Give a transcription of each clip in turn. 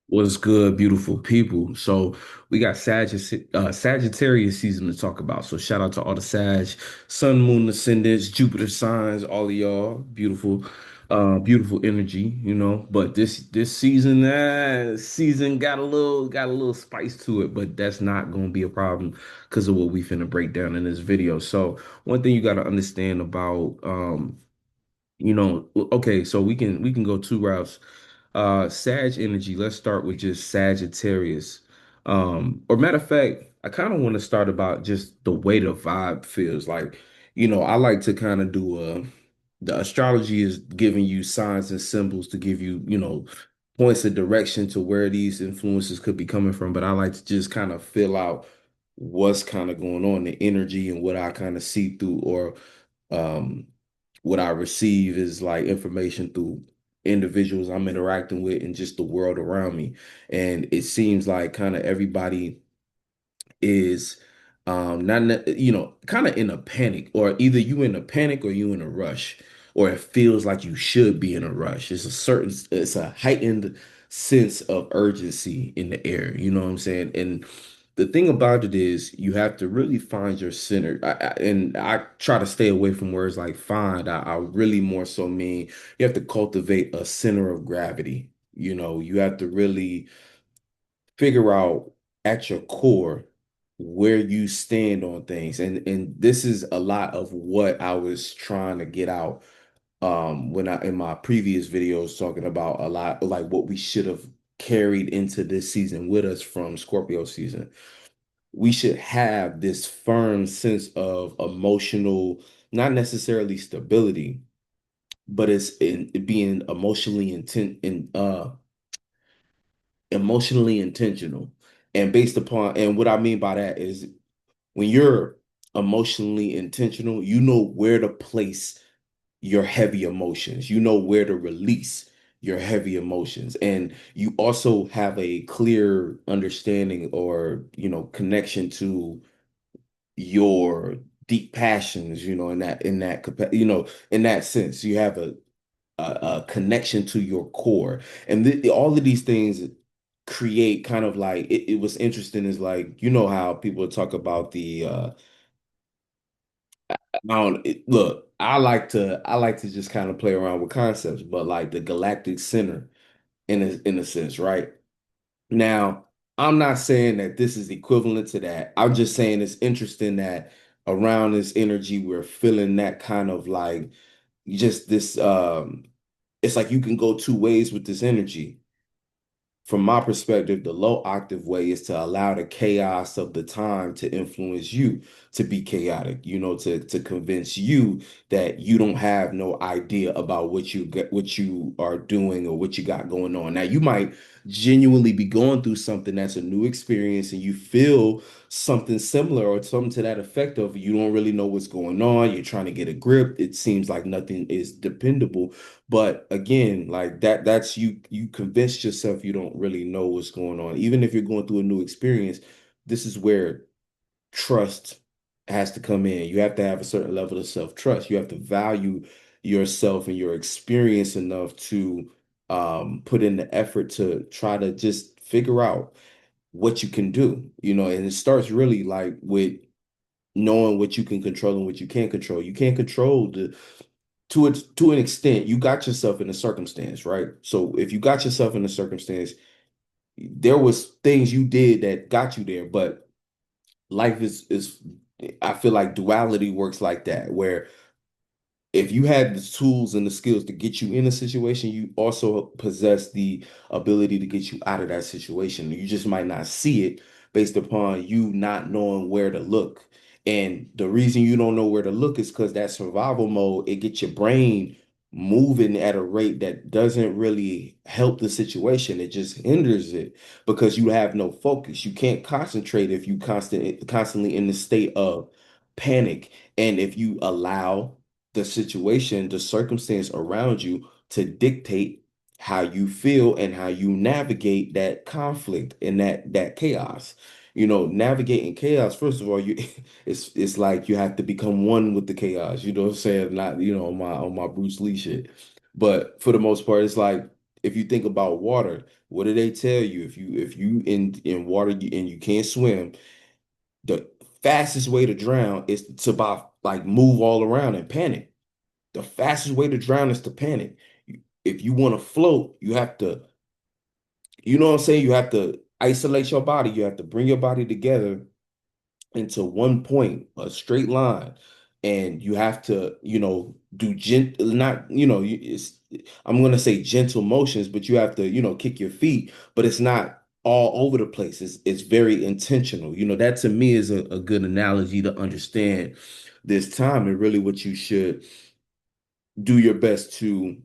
What's good, beautiful people? So we got Sagittarius season to talk about. So shout out to all the Sun, Moon, Ascendants, Jupiter signs, all of y'all. Beautiful energy, But this season got a little spice to it, but that's not gonna be a problem because of what we finna break down in this video. So one thing you gotta understand about okay, so we can go two routes. Sag energy, let's start with just Sagittarius. Or matter of fact, I kind of want to start about just the way the vibe feels. Like, I like to kind of do the astrology is giving you signs and symbols to give you, points of direction to where these influences could be coming from. But I like to just kind of fill out what's kind of going on, the energy and what I kind of see through or um what I receive is like information through individuals I'm interacting with and just the world around me. And it seems like kind of everybody is not kind of in a panic, or either you in a panic or you in a rush, or it feels like you should be in a rush. It's a heightened sense of urgency in the air, you know what I'm saying? And the thing about it is you have to really find your center. And I try to stay away from words like find. I really more so mean you have to cultivate a center of gravity. You have to really figure out at your core where you stand on things. And this is a lot of what I was trying to get out when I in my previous videos talking about a lot like what we should have carried into this season with us from Scorpio season. We should have this firm sense of emotional, not necessarily stability, but it's in it being emotionally intentional. And based upon, and what I mean by that is when you're emotionally intentional, you know where to place your heavy emotions, you know where to release your heavy emotions. And you also have a clear understanding or, connection to your deep passions, in that sense, you have a connection to your core. And all of these things create kind of like it was interesting is like how people talk about the I don't look, I like to just kind of play around with concepts, but like the galactic center in a sense, right? Now, I'm not saying that this is equivalent to that. I'm just saying it's interesting that around this energy we're feeling that kind of like just this it's like you can go two ways with this energy. From my perspective, the low octave way is to allow the chaos of the time to influence you to be chaotic, to convince you that you don't have no idea about what you are doing or what you got going on. Now, you might genuinely be going through something that's a new experience and you feel something similar or something to that effect of you don't really know what's going on. You're trying to get a grip. It seems like nothing is dependable. But again, like that's you convinced yourself you don't really know what's going on. Even if you're going through a new experience, this is where trust has to come in. You have to have a certain level of self-trust. You have to value yourself and your experience enough to put in the effort to try to just figure out what you can do, and it starts really like with knowing what you can control and what you can't control. You can't control the to an extent, you got yourself in a circumstance, right? So if you got yourself in a circumstance, there was things you did that got you there, but life is I feel like duality works like that, where if you had the tools and the skills to get you in a situation, you also possess the ability to get you out of that situation. You just might not see it based upon you not knowing where to look. And the reason you don't know where to look is because that survival mode, it gets your brain moving at a rate that doesn't really help the situation. It just hinders it because you have no focus. You can't concentrate if you constantly in the state of panic. And if you allow the situation, the circumstance around you to dictate how you feel and how you navigate that conflict and that chaos. Navigating chaos, first of all, it's like you have to become one with the chaos, you know what I'm saying? Not, on my Bruce Lee shit. But for the most part, it's like if you think about water, what do they tell you? If you in water and you can't swim, the fastest way to drown is to like move all around and panic. The fastest way to drown is to panic. If you want to float, you have to, you know what I'm saying? You have to isolate your body. You have to bring your body together into one point, a straight line, and you have to, do not, I'm gonna say gentle motions, but you have to, kick your feet, but it's not all over the place. It's very intentional. That to me is a good analogy to understand this time and really what you should do your best to,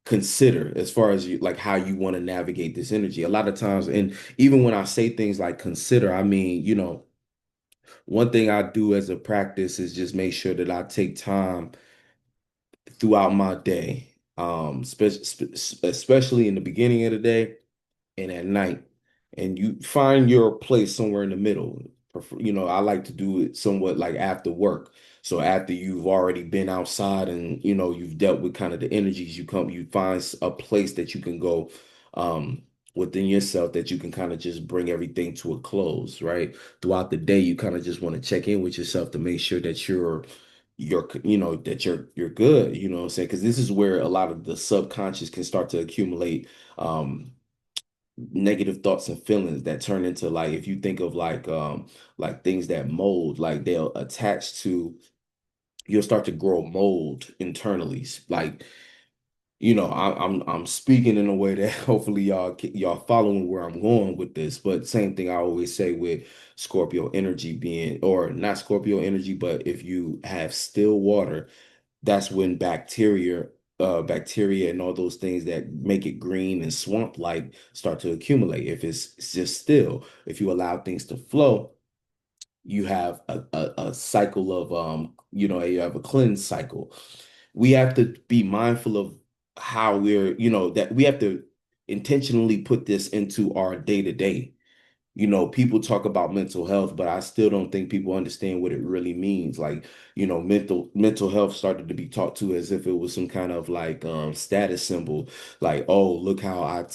consider as far as you like how you want to navigate this energy. A lot of times, and even when I say things like consider, I mean, one thing I do as a practice is just make sure that I take time throughout my day, especially in the beginning of the day and at night. And you find your place somewhere in the middle. I like to do it somewhat like after work. So after you've already been outside and you've dealt with kind of the energies, you find a place that you can go um within yourself that you can kind of just bring everything to a close, right? Throughout the day, you kind of just want to check in with yourself to make sure that you're good, you know what I'm saying? Because this is where a lot of the subconscious can start to accumulate negative thoughts and feelings that turn into, like, if you think of like things that mold, like they'll attach to, you'll start to grow mold internally. Like, I'm speaking in a way that hopefully y'all following where I'm going with this. But same thing I always say with Scorpio energy being, or not Scorpio energy, but if you have still water, that's when bacteria and all those things that make it green and swamp-like start to accumulate. If it's just still, if you allow things to flow, you have a cycle of you have a cleanse cycle. We have to be mindful of how that we have to intentionally put this into our day-to-day. People talk about mental health, but I still don't think people understand what it really means. Like, mental health started to be taught to as if it was some kind of like status symbol. Like, oh, look how I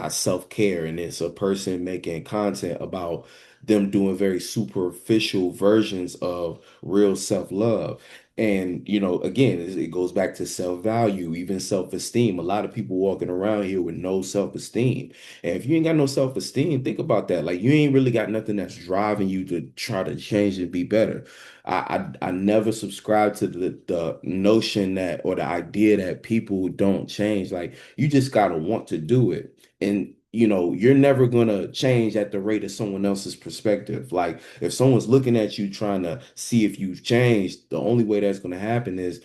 self-care, and it's a person making content about them doing very superficial versions of real self-love. And, again, it goes back to self-value, even self-esteem. A lot of people walking around here with no self-esteem. And if you ain't got no self-esteem, think about that. Like, you ain't really got nothing that's driving you to try to change and be better. I never subscribe to the notion that, or the idea that people don't change. Like, you just gotta want to do it. And you're never gonna change at the rate of someone else's perspective. Like, if someone's looking at you trying to see if you've changed, the only way that's gonna happen is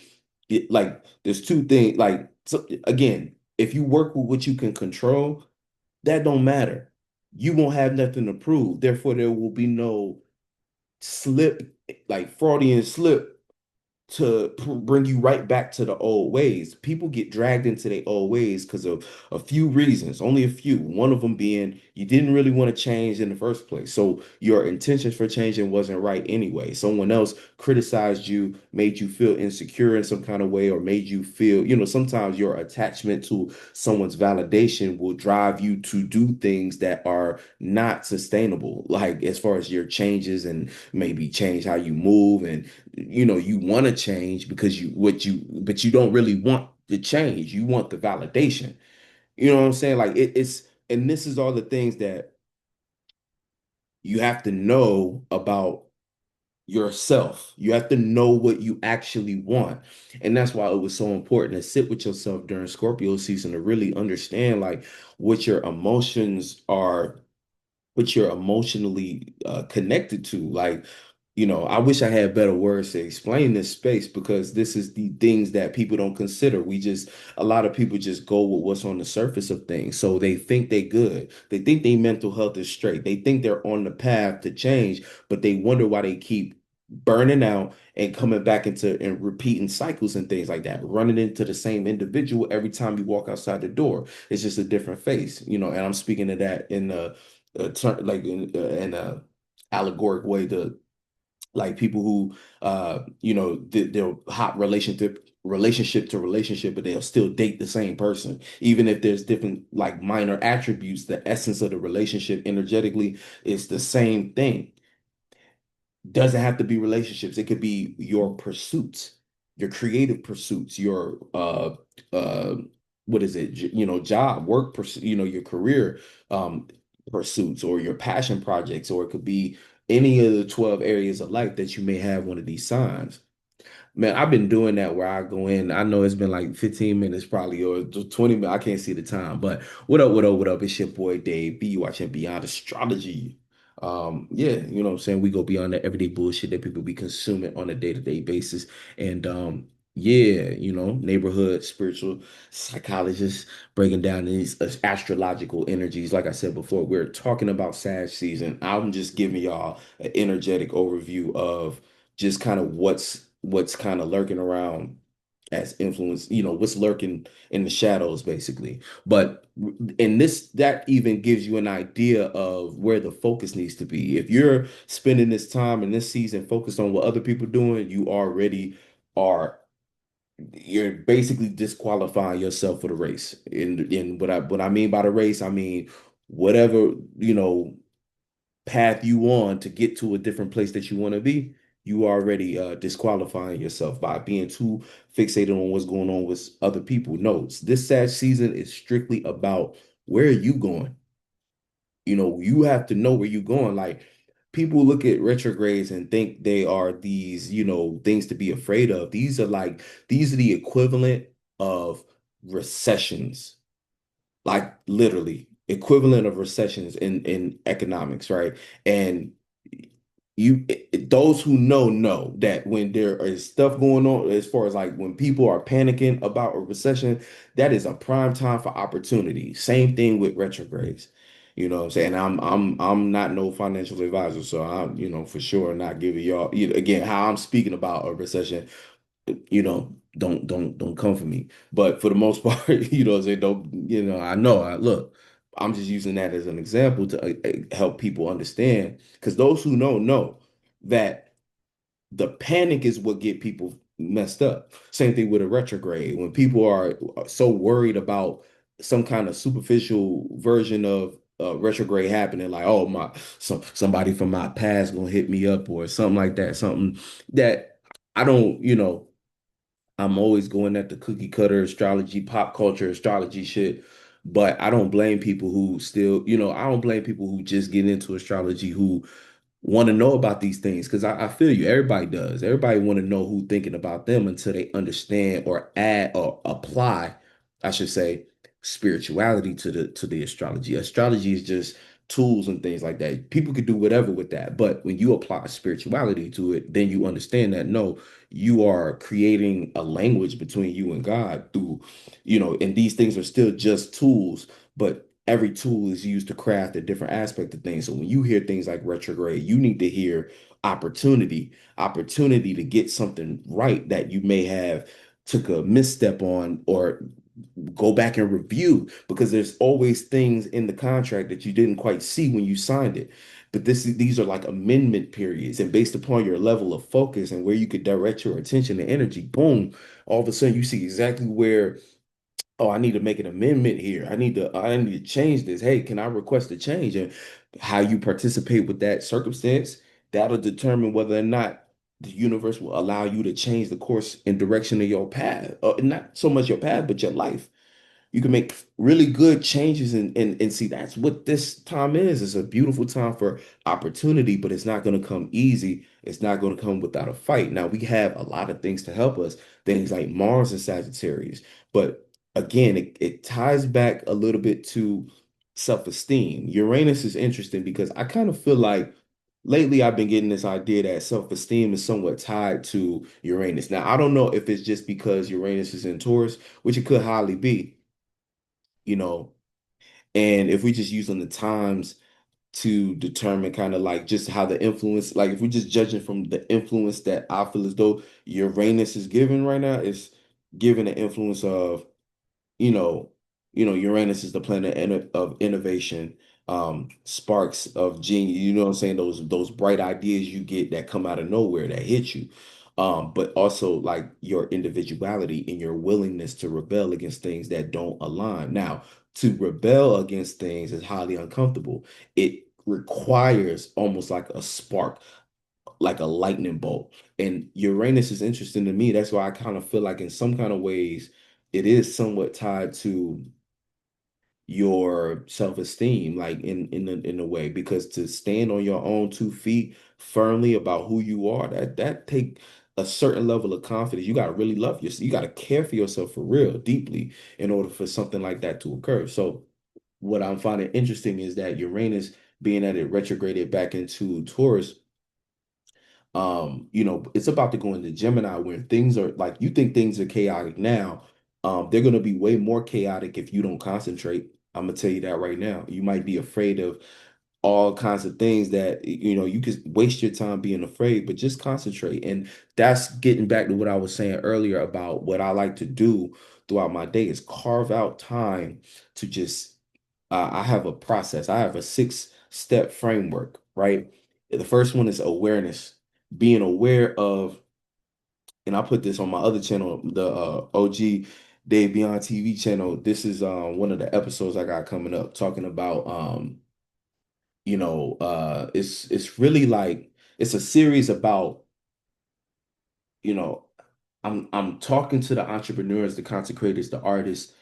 like there's two things. Like, so, again, if you work with what you can control, that don't matter. You won't have nothing to prove. Therefore, there will be no slip, like Freudian slip, to bring you right back to the old ways. People get dragged into their old ways because of a few reasons, only a few. One of them being you didn't really want to change in the first place. So your intentions for changing wasn't right anyway. Someone else criticized you, made you feel insecure in some kind of way, or made you feel, sometimes your attachment to someone's validation will drive you to do things that are not sustainable, like as far as your changes and maybe change how you move, and you want to change because but you don't really want the change. You want the validation. You know what I'm saying? Like, and this is all the things that you have to know about yourself. You have to know what you actually want. And that's why it was so important to sit with yourself during Scorpio season to really understand like what your emotions are, what you're emotionally connected to. Like, I wish I had better words to explain this space, because this is the things that people don't consider. A lot of people just go with what's on the surface of things. So they think they good. They think their mental health is straight. They think they're on the path to change, but they wonder why they keep burning out and coming back into and repeating cycles and things like that, running into the same individual every time you walk outside the door. It's just a different face, and I'm speaking to that in a turn, like in a allegoric way, to like people who they'll hop relationship to relationship, but they'll still date the same person even if there's different like minor attributes. The essence of the relationship energetically is the same thing. Doesn't have to be relationships. It could be your pursuits, your creative pursuits, your uh what is it, job, work pursuit, your career um pursuits, or your passion projects, or it could be any of the 12 areas of life that you may have one of these signs. Man, I've been doing that where I go in. I know it's been like 15 minutes probably, or 20 minutes. I can't see the time. But what up, what up, what up? It's your boy Dave B. You watching Beyond Astrology. Yeah, you know what I'm saying? We go beyond the everyday bullshit that people be consuming on a day-to-day basis. And yeah, neighborhood spiritual psychologists breaking down these astrological energies. Like I said before, we're talking about Sag season. I'm just giving y'all an energetic overview of just kind of what's kind of lurking around as influence, what's lurking in the shadows basically. But and this that even gives you an idea of where the focus needs to be. If you're spending this time in this season focused on what other people doing, you already are you're basically disqualifying yourself for the race. In what I mean by the race, I mean whatever, you know, path you on to get to a different place that you want to be, you already disqualifying yourself by being too fixated on what's going on with other people. No, this sad season is strictly about where are you going. You have to know where you're going. Like people look at retrogrades and think they are these, things to be afraid of. These are the equivalent of recessions, like literally equivalent of recessions in economics, right? And those who know that when there is stuff going on, as far as like when people are panicking about a recession, that is a prime time for opportunity. Same thing with retrogrades. You know what I'm saying? I'm not no financial advisor, so I'm, for sure not giving y'all, again, how I'm speaking about a recession, don't come for me. But for the most part, say don't, I know, look, I'm just using that as an example to help people understand, because those who know that the panic is what get people messed up. Same thing with a retrograde. When people are so worried about some kind of superficial version of retrograde happening, like, oh my, somebody from my past gonna hit me up or something like that, something that I don't, I'm always going at the cookie cutter astrology, pop culture astrology shit. But I don't blame people who still, I don't blame people who just get into astrology who want to know about these things, because I feel you. Everybody does. Everybody want to know who thinking about them until they understand or add or apply, I should say, spirituality to the astrology. Astrology is just tools and things like that. People could do whatever with that, but when you apply spirituality to it, then you understand that no, you are creating a language between you and God through, and these things are still just tools, but every tool is used to craft a different aspect of things. So when you hear things like retrograde, you need to hear opportunity to get something right that you may have took a misstep on, or go back and review, because there's always things in the contract that you didn't quite see when you signed it. But these are like amendment periods, and based upon your level of focus and where you could direct your attention and energy, boom, all of a sudden you see exactly where, oh, I need to make an amendment here. I need to change this. Hey, can I request a change? And how you participate with that circumstance, that'll determine whether or not the universe will allow you to change the course and direction of your path. Not so much your path, but your life. You can make really good changes, and see, that's what this time is. It's a beautiful time for opportunity, but it's not going to come easy. It's not going to come without a fight. Now, we have a lot of things to help us, things like Mars and Sagittarius. But again, it ties back a little bit to self-esteem. Uranus is interesting because I kind of feel like lately I've been getting this idea that self-esteem is somewhat tied to Uranus. Now, I don't know if it's just because Uranus is in Taurus, which it could highly be, you know, and if we just using the times to determine kind of like just how the influence, like if we're just judging from the influence that I feel as though Uranus is giving right now, it's giving the influence of, you know, Uranus is the planet of innovation, sparks of genius, you know what I'm saying? Those bright ideas you get that come out of nowhere that hit you. But also like your individuality and your willingness to rebel against things that don't align. Now, to rebel against things is highly uncomfortable. It requires almost like a spark, like a lightning bolt. And Uranus is interesting to me. That's why I kind of feel like in some kind of ways it is somewhat tied to your self-esteem, like in a way, because to stand on your own 2 feet firmly about who you are, that take a certain level of confidence. You got to really love yourself. You got to care for yourself for real, deeply, in order for something like that to occur. So what I'm finding interesting is that Uranus, being that it retrograded back into Taurus, it's about to go into Gemini when things are like you think things are chaotic now. They're gonna be way more chaotic if you don't concentrate. I'm gonna tell you that right now. You might be afraid of all kinds of things that you could waste your time being afraid, but just concentrate. And that's getting back to what I was saying earlier about what I like to do throughout my day is carve out time to just I have a process. I have a 6 step framework, right? The first one is awareness, being aware of, and I put this on my other channel, the OG Day Beyond TV channel. This is one of the episodes I got coming up talking about it's really like it's a series about, you know, I'm talking to the entrepreneurs, the content creators, the artists,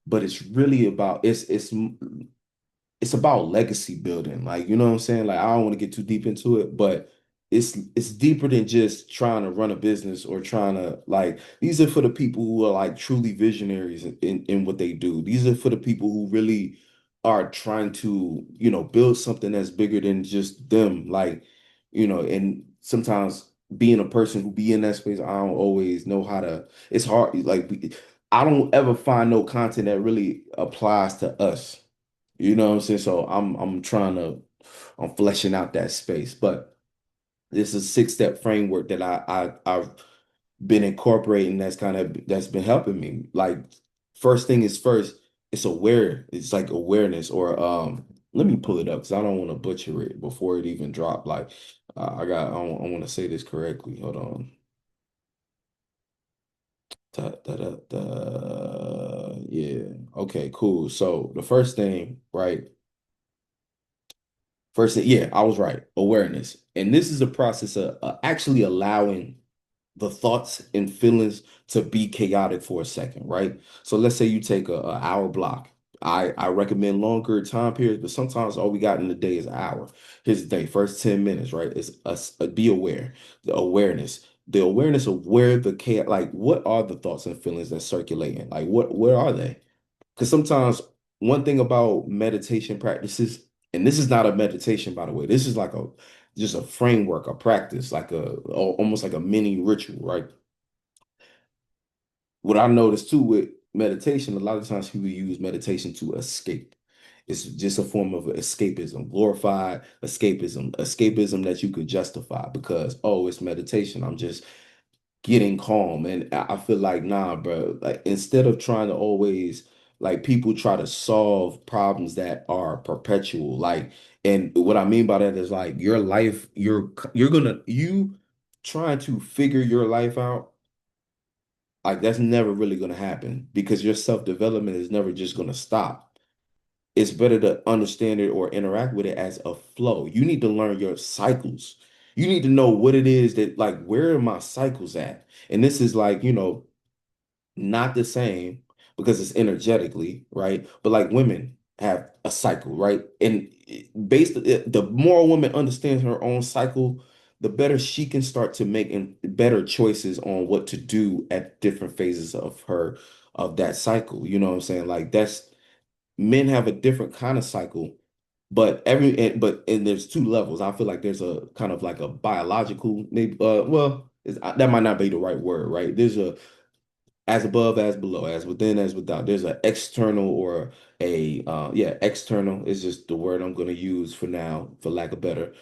but it's really about it's about legacy building. Like, you know what I'm saying? Like, I don't want to get too deep into it, but it's deeper than just trying to run a business or trying to like these are for the people who are like truly visionaries in what they do. These are for the people who really are trying to, build something that's bigger than just them. Like, and sometimes being a person who be in that space, I don't always know how to, it's hard. Like, I don't ever find no content that really applies to us. You know what I'm saying? So I'm fleshing out that space. But this is a 6 step framework that I've been incorporating that's been helping me. Like first thing is first, it's aware. It's like awareness or let me pull it up because I don't want to butcher it before it even dropped. Like I want to say this correctly. Hold on. Da, da, da, da. Yeah. Okay, cool. So the first thing, right? First thing, yeah, I was right. Awareness. And this is a process of actually allowing the thoughts and feelings to be chaotic for a second, right? So let's say you take a hour block. I recommend longer time periods, but sometimes all we got in the day is an hour. Here's the day, first 10 minutes, right? Is be aware, the awareness of where the chaos, like what are the thoughts and feelings that's circulating? Like where are they? Because sometimes one thing about meditation practices, and this is not a meditation, by the way, this is like a just a framework, a practice, like almost like a mini ritual, right? What I noticed too with meditation, a lot of times people use meditation to escape. It's just a form of escapism, glorified escapism that you could justify because, oh, it's meditation. I'm just getting calm. And I feel like, nah, bro, like instead of trying to always like people try to solve problems that are perpetual, like, and what I mean by that is like your life, you trying to figure your life out, like that's never really gonna happen because your self-development is never just gonna stop. It's better to understand it or interact with it as a flow. You need to learn your cycles. You need to know what it is that like where are my cycles at? And this is like, not the same because it's energetically, right? But like women have a cycle, right? And the more a woman understands her own cycle, the better she can start to make better choices on what to do at different phases of that cycle. You know what I'm saying? Like that's men have a different kind of cycle, but and there's 2 levels. I feel like there's a kind of like a biological maybe that might not be the right word, right? There's a as above, as below, as within, as without. There's an external or external is just the word I'm going to use for now, for lack of better.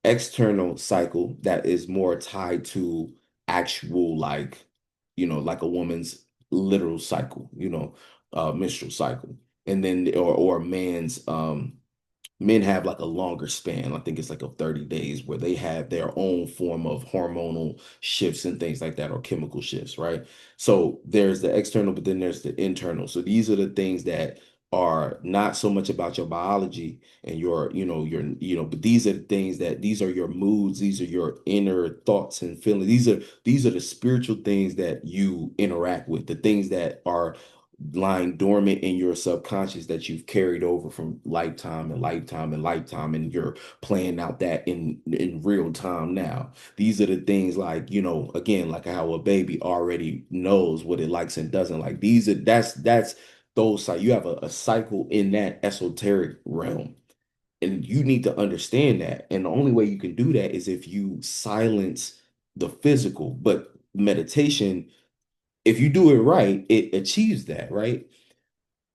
External cycle that is more tied to actual, like, like a woman's literal cycle, menstrual cycle. And then, or a man's men have like a longer span. I think it's like a 30 days where they have their own form of hormonal shifts and things like that, or chemical shifts, right? So there's the external, but then there's the internal. So these are the things that are not so much about your biology and but these are the things that these are your moods, these are your inner thoughts and feelings. These are the spiritual things that you interact with, the things that are lying dormant in your subconscious that you've carried over from lifetime and lifetime and lifetime, and you're playing out that in real time now. These are the things, like, again, like how a baby already knows what it likes and doesn't like. These are that's those, you have a cycle in that esoteric realm, and you need to understand that. And the only way you can do that is if you silence the physical. But meditation, if you do it right, it achieves that, right?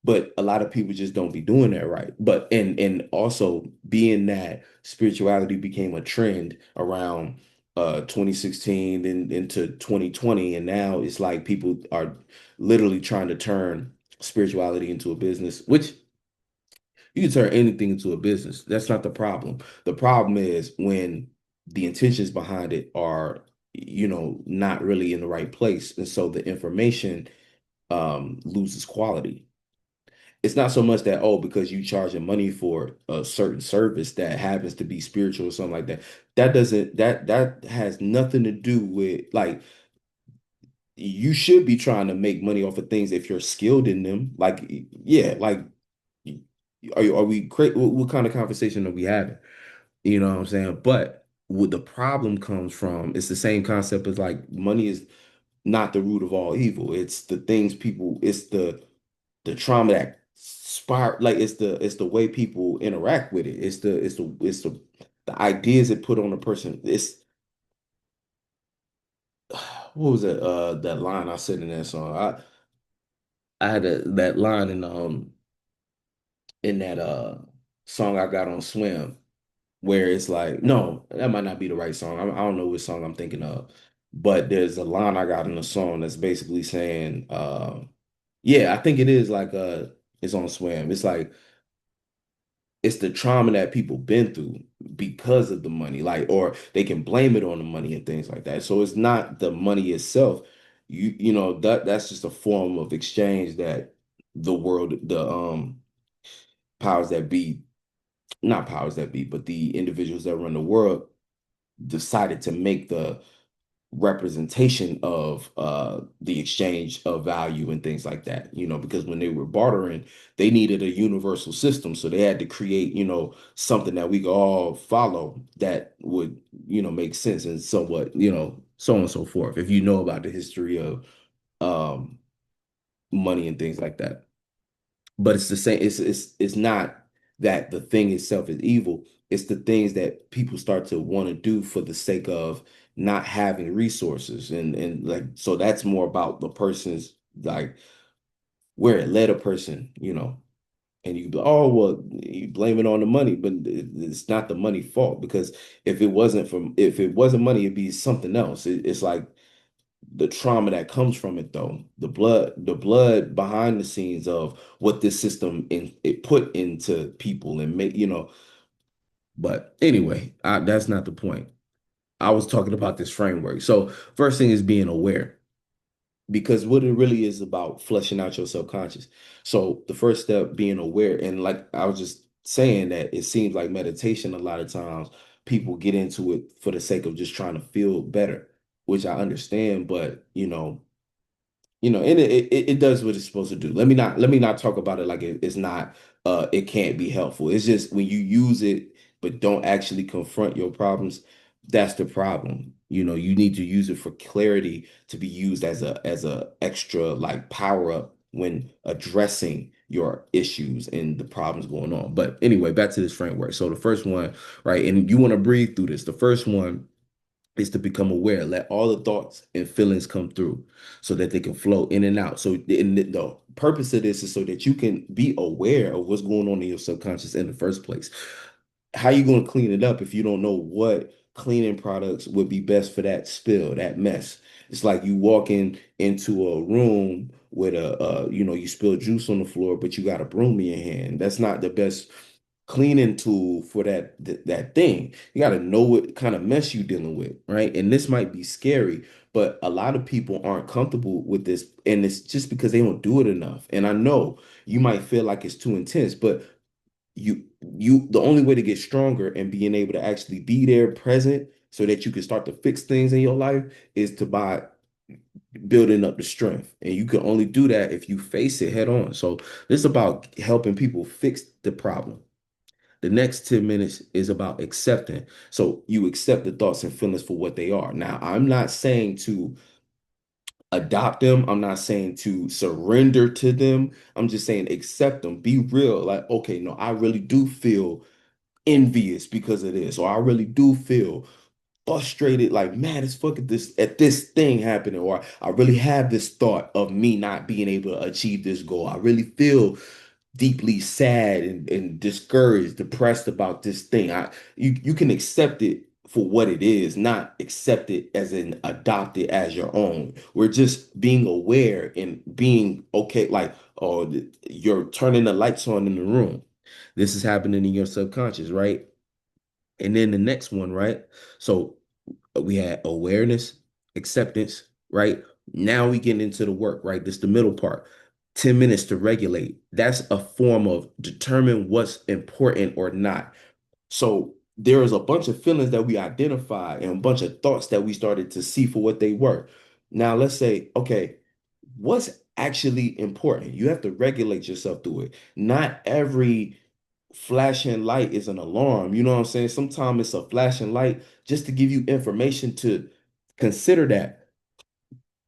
But a lot of people just don't be doing that right. But and also, being that spirituality became a trend around 2016 then into 2020, and now it's like people are literally trying to turn spirituality into a business, which you can turn anything into a business. That's not the problem. The problem is when the intentions behind it are, not really in the right place, and so the information loses quality. It's not so much that, oh, because you charging money for a certain service that happens to be spiritual or something like that. That has nothing to do with, like, you should be trying to make money off of things if you're skilled in them. Like, yeah, like, are we what kind of conversation are we having? You know what I'm saying? But what the problem comes from, it's the same concept as, like, money is not the root of all evil. It's the things people, it's the trauma that spark, like, it's the way people interact with it. It's the ideas it put on a person. It's what was it, that line I said in that song. I had that line in that song I got on Swim, where it's like, no, that might not be the right song. I don't know which song I'm thinking of, but there's a line I got in the song that's basically saying, yeah, I think it is, like, it's on Swim. It's like, it's the trauma that people been through because of the money, like, or they can blame it on the money and things like that. So it's not the money itself. That's just a form of exchange that the powers that be, not powers that be, but the individuals that run the world decided to make the representation of the exchange of value and things like that, because when they were bartering, they needed a universal system. So they had to create, something that we could all follow that would, make sense and somewhat, so on and so forth. If you know about the history of um, money and things like that. But it's the same, it's not that the thing itself is evil. It's the things that people start to want to do for the sake of not having resources, and like, so that's more about the person's, like, where it led a person, and you can be like, oh, well, you blame it on the money, but it's not the money fault, because if it wasn't money, it'd be something else. It's like the trauma that comes from it, though, the blood behind the scenes of what this system it put into people and make, but anyway, that's not the point. I was talking about this framework. So first thing is being aware, because what it really is about, fleshing out your subconscious. So the first step, being aware, and like I was just saying, that it seems like meditation, a lot of times people get into it for the sake of just trying to feel better, which I understand. But and it does what it's supposed to do. Let me not talk about it like it's not, it can't be helpful. It's just when you use it but don't actually confront your problems, that's the problem. You need to use it for clarity, to be used as a extra, like, power up when addressing your issues and the problems going on. But anyway, back to this framework. So the first one, right, and you want to breathe through this. The first one is to become aware. Let all the thoughts and feelings come through so that they can flow in and out. So the purpose of this is so that you can be aware of what's going on in your subconscious in the first place. How you going to clean it up if you don't know what cleaning products would be best for that spill, that mess? It's like you walking into a room with you spill juice on the floor, but you got a broom in your hand. That's not the best cleaning tool for that thing. You got to know what kind of mess you're dealing with, right? And this might be scary, but a lot of people aren't comfortable with this, and it's just because they don't do it enough. And I know you might feel like it's too intense, but the only way to get stronger and being able to actually be there present so that you can start to fix things in your life is to by building up the strength. And you can only do that if you face it head on. So this is about helping people fix the problem. The next 10 minutes is about accepting. So you accept the thoughts and feelings for what they are. Now, I'm not saying to adopt them. I'm not saying to surrender to them. I'm just saying accept them. Be real. Like, okay, no, I really do feel envious because of this, or I really do feel frustrated, like mad as fuck at this thing happening, or I really have this thought of me not being able to achieve this goal. I really feel deeply sad and discouraged, depressed about this thing. You can accept it for what it is, not accept it as an adopt it as your own. We're just being aware and being okay, like, oh, you're turning the lights on in the room. This is happening in your subconscious, right? And then the next one, right? So we had awareness, acceptance, right? Now we get into the work, right? This the middle part. 10 minutes to regulate. That's a form of determine what's important or not. So there is a bunch of feelings that we identify and a bunch of thoughts that we started to see for what they were. Now let's say, okay, what's actually important? You have to regulate yourself through it. Not every flashing light is an alarm. You know what I'm saying? Sometimes it's a flashing light just to give you information to consider that.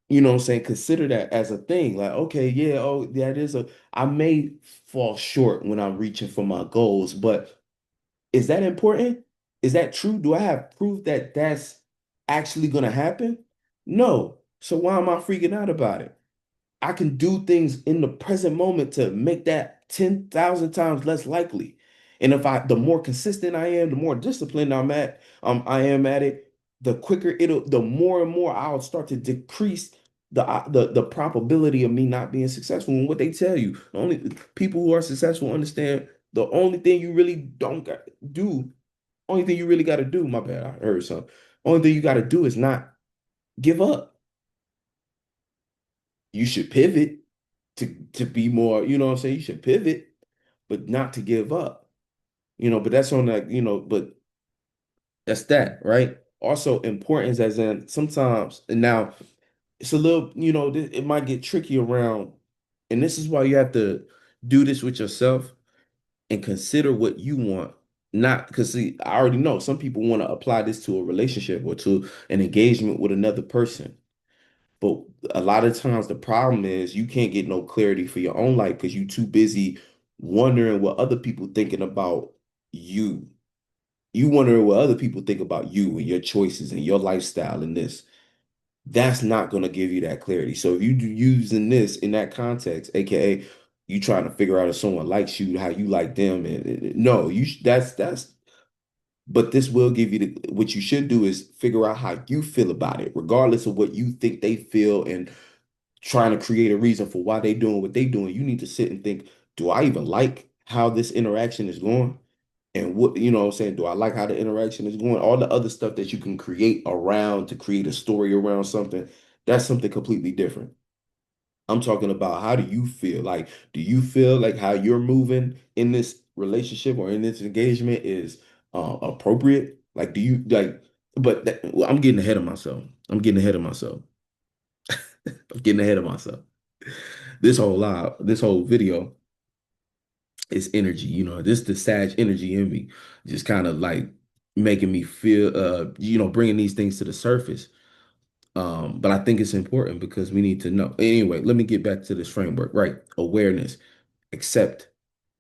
You know what I'm saying? Consider that as a thing. Like, okay, yeah, oh, that is I may fall short when I'm reaching for my goals, but is that important? Is that true? Do I have proof that that's actually going to happen? No. So why am I freaking out about it? I can do things in the present moment to make that 10,000 times less likely. And if the more consistent I am, the more disciplined I am at it, the quicker the more and more I'll start to decrease the probability of me not being successful. And what they tell you, the only people who are successful understand the only thing you really don't got do, only thing you really got to do, my bad, I heard something. Only thing you got to do is not give up. You should pivot to be more, you know what I'm saying? You should pivot, but not to give up. But that's on that, but that's that, right? Also importance as in sometimes, and now it's a little, it might get tricky around, and this is why you have to do this with yourself and consider what you want. Not because see, I already know some people want to apply this to a relationship or to an engagement with another person. But a lot of times the problem is you can't get no clarity for your own life because you're too busy wondering what other people thinking about you. You wondering what other people think about you and your choices and your lifestyle and this. That's not going to give you that clarity. So if you using this in that context, aka you trying to figure out if someone likes you, how you like them, and no, that's. But this will give you what you should do is figure out how you feel about it, regardless of what you think they feel and trying to create a reason for why they doing what they doing. You need to sit and think, do I even like how this interaction is going? And what, what I'm saying, do I like how the interaction is going? All the other stuff that you can create around to create a story around something, that's something completely different. I'm talking about how do you feel? Like, do you feel like how you're moving in this relationship or in this engagement is appropriate? Like, do you like, well, I'm getting ahead of myself. I'm getting ahead of myself. I'm getting ahead of myself. This whole video is energy. This the Sag energy in me, just kind of like making me feel, bringing these things to the surface. But I think it's important because we need to know. Anyway, let me get back to this framework, right? Awareness, accept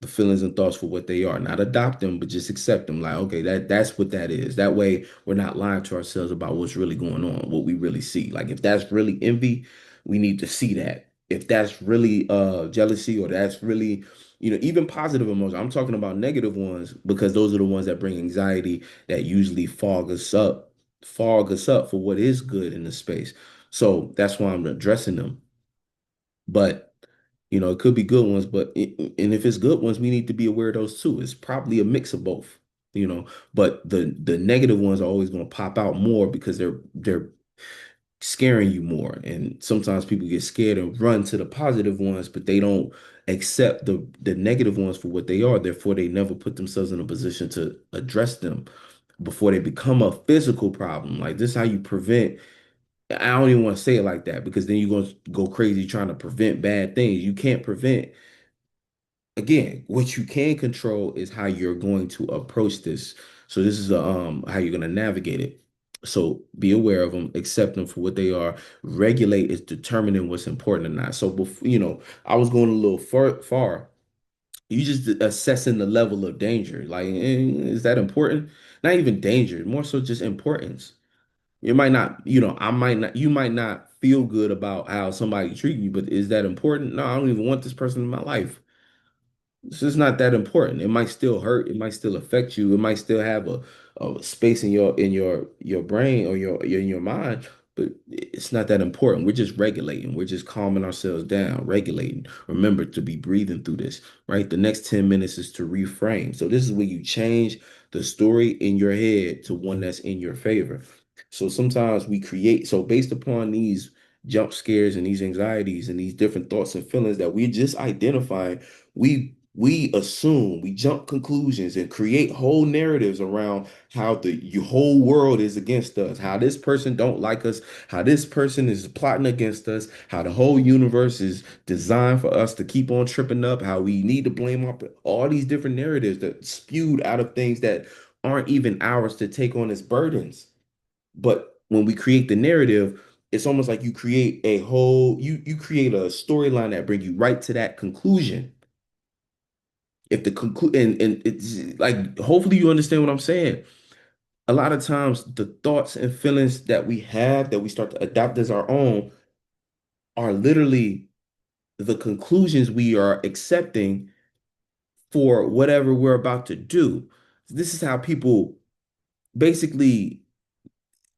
the feelings and thoughts for what they are, not adopt them, but just accept them. Like, okay, that's what that is. That way we're not lying to ourselves about what's really going on, what we really see. Like if that's really envy, we need to see that. If that's really jealousy or that's really, even positive emotions. I'm talking about negative ones because those are the ones that bring anxiety that usually fog us up for what is good in the space. So that's why I'm addressing them. But It could be good ones, and if it's good ones, we need to be aware of those too. It's probably a mix of both, you know. But the negative ones are always going to pop out more because they're scaring you more. And sometimes people get scared and run to the positive ones, but they don't accept the negative ones for what they are. Therefore, they never put themselves in a position to address them before they become a physical problem. Like this is how you prevent. I don't even want to say it like that because then you're going to go crazy trying to prevent bad things. You can't prevent. Again, what you can control is how you're going to approach this. So this is how you're going to navigate it. So be aware of them, accept them for what they are. Regulate is determining what's important or not. So before, I was going a little far. You just assessing the level of danger. Like, is that important? Not even danger, more so just importance. You might not, I might not, you might not feel good about how somebody treat you, but is that important? No, I don't even want this person in my life. It's just not that important. It might still hurt. It might still affect you. It might still have a space in your brain or in your mind, but it's not that important. We're just regulating. We're just calming ourselves down, regulating. Remember to be breathing through this, right? The next 10 minutes is to reframe. So this is where you change the story in your head to one that's in your favor. So sometimes we create, so based upon these jump scares and these anxieties and these different thoughts and feelings that we just identified, we assume, we jump conclusions and create whole narratives around how the whole world is against us, how this person don't like us, how this person is plotting against us, how the whole universe is designed for us to keep on tripping up, how we need to blame up all these different narratives that spewed out of things that aren't even ours to take on as burdens. But when we create the narrative, it's almost like you create a storyline that bring you right to that conclusion. If the conclude and it's like hopefully you understand what I'm saying. A lot of times the thoughts and feelings that we have that we start to adopt as our own are literally the conclusions we are accepting for whatever we're about to do. This is how people basically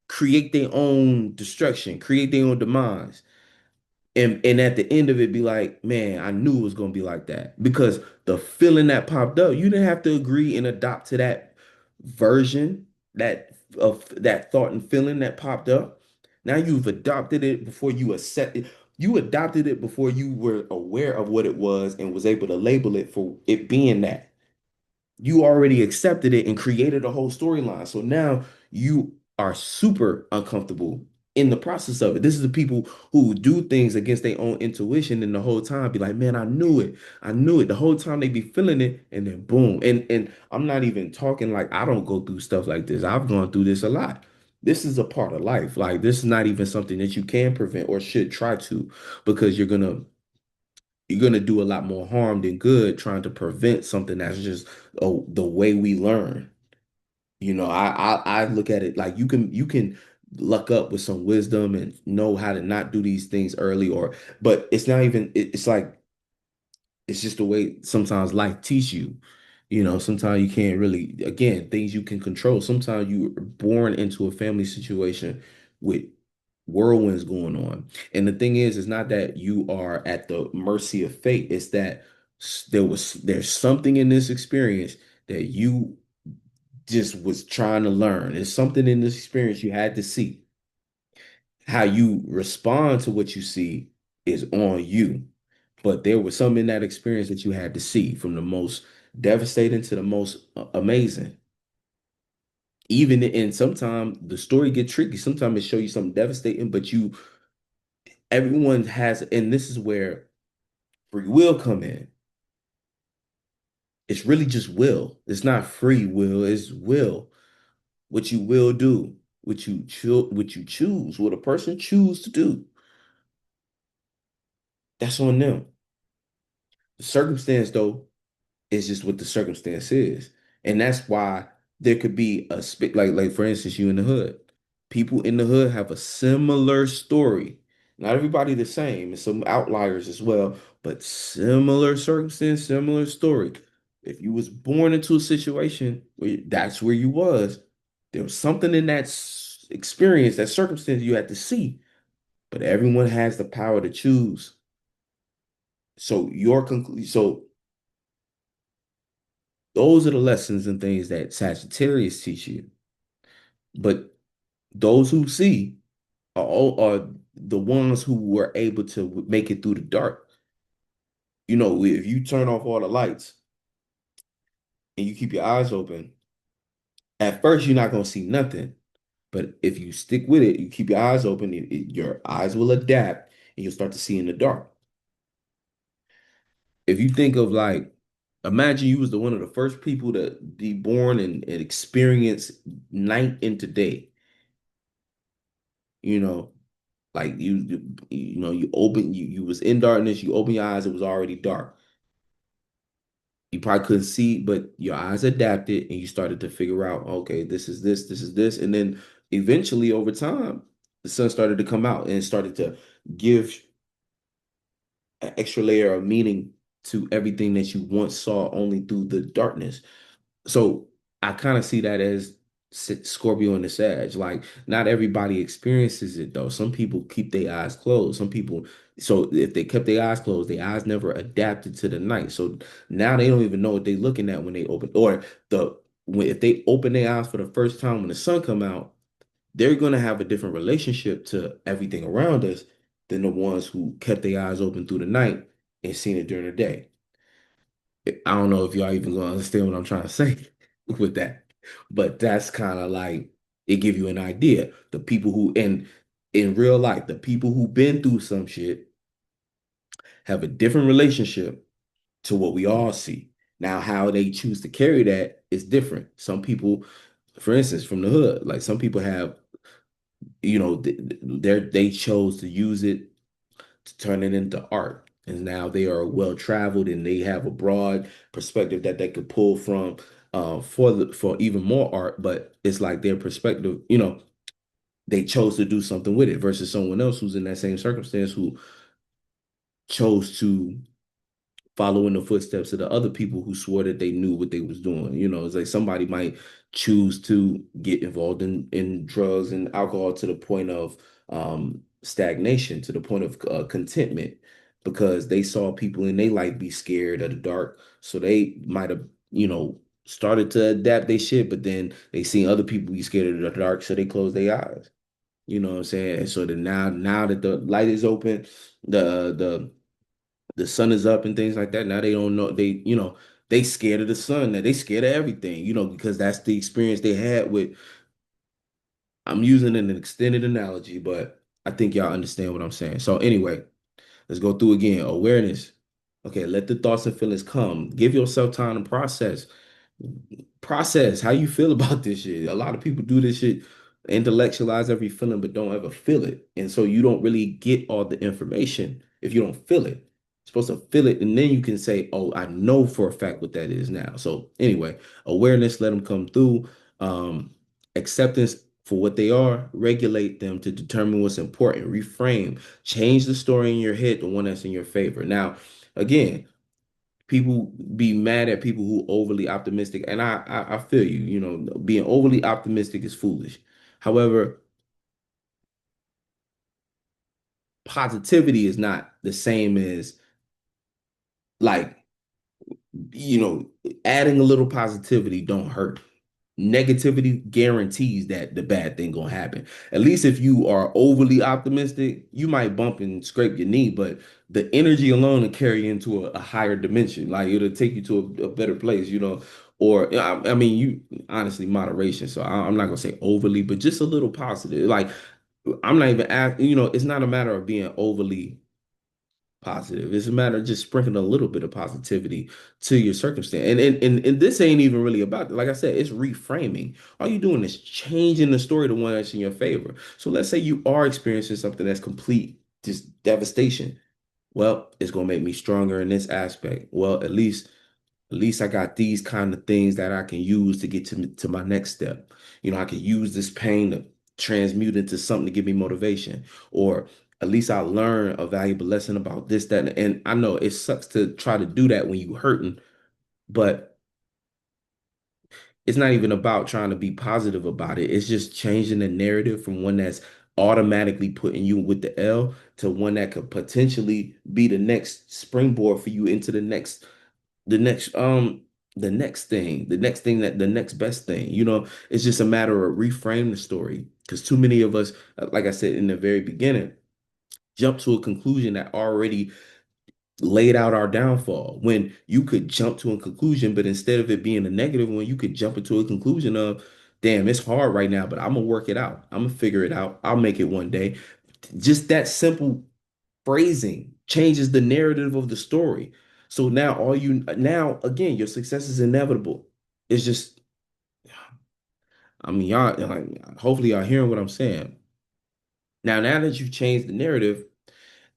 create their own destruction, create their own demise. And at the end of it be like, man, I knew it was gonna be like that. Because the feeling that popped up, you didn't have to agree and adopt to that version, that of that thought and feeling that popped up. Now you've adopted it before you accept it. You adopted it before you were aware of what it was and was able to label it for it being that. You already accepted it and created a whole storyline. So now you are super uncomfortable in the process of it. This is the people who do things against their own intuition and the whole time be like, man, I knew it. I knew it. The whole time they be feeling it and then boom. And I'm not even talking like I don't go through stuff like this. I've gone through this a lot. This is a part of life. Like this is not even something that you can prevent or should try to because you're gonna do a lot more harm than good trying to prevent something that's just the way we learn. I look at it like you can luck up with some wisdom and know how to not do these things early but it's not even it's like it's just the way sometimes life teach you. Sometimes you can't really, again, things you can control. Sometimes you're born into a family situation with whirlwinds going on. And the thing is, it's not that you are at the mercy of fate. It's that there's something in this experience that you just was trying to learn. There's something in this experience you had to see. How you respond to what you see is on you. But there was some in that experience that you had to see from the most devastating to the most amazing. Even and sometimes the story get tricky. Sometimes it show you something devastating, but everyone has, and this is where free will come in. It's really just will. It's not free will. It's will. What you will do, what you choose, what a person choose to do. That's on them. The circumstance, though, is just what the circumstance is. And that's why there could be like for instance, you in the hood. People in the hood have a similar story. Not everybody the same, and some outliers as well, but similar circumstance, similar story. If you was born into a situation where that's where you was, there was something in that experience, that circumstance you had to see, but everyone has the power to choose. So your conclusion, so those are the lessons and things that Sagittarius teach you. But those who see are the ones who were able to make it through the dark. If you turn off all the lights and you keep your eyes open, at first you're not going to see nothing. But if you stick with it, you keep your eyes open, your eyes will adapt and you'll start to see in the dark. If you think of like, imagine you was the one of the first people to be born and experience night into day, you know, like you open, you was in darkness, you open your eyes, it was already dark. You probably couldn't see, but your eyes adapted and you started to figure out, okay, this is this. And then eventually over time, the sun started to come out and it started to give an extra layer of meaning to everything that you once saw only through the darkness. So I kind of see that as Scorpio and the Sag. Like, not everybody experiences it though. Some people keep their eyes closed. Some people, so if they kept their eyes closed, their eyes never adapted to the night. So now they don't even know what they're looking at when they open, or if they open their eyes for the first time when the sun come out, they're gonna have a different relationship to everything around us than the ones who kept their eyes open through the night and seen it during the day. I don't know if y'all even gonna understand what I'm trying to say with that, but that's kind of like it give you an idea. The people who in real life, the people who've been through some shit have a different relationship to what we all see. Now, how they choose to carry that is different. Some people, for instance, from the hood, like some people have, they chose to use it to turn it into art. And now they are well traveled and they have a broad perspective that they could pull from for even more art. But it's like their perspective, they chose to do something with it versus someone else who's in that same circumstance who chose to follow in the footsteps of the other people who swore that they knew what they was doing. It's like somebody might choose to get involved in drugs and alcohol to the point of stagnation, to the point of contentment, because they saw people in their life be scared of the dark. So they might have, started to adapt their shit, but then they seen other people be scared of the dark, so they closed their eyes. You know what I'm saying? And so then now that the light is open, the sun is up and things like that. Now they don't know they scared of the sun. Now they scared of everything, because that's the experience they had with. I'm using an extended analogy, but I think y'all understand what I'm saying. So anyway, let's go through again. Awareness. Okay, let the thoughts and feelings come. Give yourself time to process how you feel about this shit. A lot of people do this shit, intellectualize every feeling, but don't ever feel it. And so you don't really get all the information if you don't feel it. You're supposed to feel it, and then you can say, oh, I know for a fact what that is now. So anyway, awareness, let them come through. Um, Acceptance for what they are, regulate them to determine what's important, reframe, change the story in your head, the one that's in your favor. Now, again, people be mad at people who overly optimistic, and I feel you. Being overly optimistic is foolish. However, positivity is not the same as like you know, adding a little positivity don't hurt. Negativity guarantees that the bad thing gonna happen. At least if you are overly optimistic, you might bump and scrape your knee, but the energy alone will carry you into a higher dimension. Like it'll take you to a better place. Or I mean, you honestly moderation. So I'm not gonna say overly, but just a little positive. Like I'm not even it's not a matter of being overly positive. It's a matter of just sprinkling a little bit of positivity to your circumstance. And this ain't even really about it. Like I said, it's reframing. All you're doing is changing the story to one that's in your favor. So let's say you are experiencing something that's complete, just devastation. Well, it's gonna make me stronger in this aspect. Well, at least I got these kind of things that I can use to get to my next step. I can use this pain to transmute into something to give me motivation, or at least I learn a valuable lesson about this, that, and I know it sucks to try to do that when you hurting, but it's not even about trying to be positive about it. It's just changing the narrative from one that's automatically putting you with the L to one that could potentially be the next springboard for you into the next the next best thing. It's just a matter of reframe the story, because too many of us, like I said in the very beginning, jump to a conclusion that already laid out our downfall, when you could jump to a conclusion, but instead of it being a negative one, you could jump into a conclusion of, damn, it's hard right now, but I'm gonna work it out, I'm gonna figure it out, I'll make it one day. Just that simple phrasing changes the narrative of the story. So now again, your success is inevitable. It's just, I mean, y'all, like, hopefully y'all hearing what I'm saying. Now that you've changed the narrative,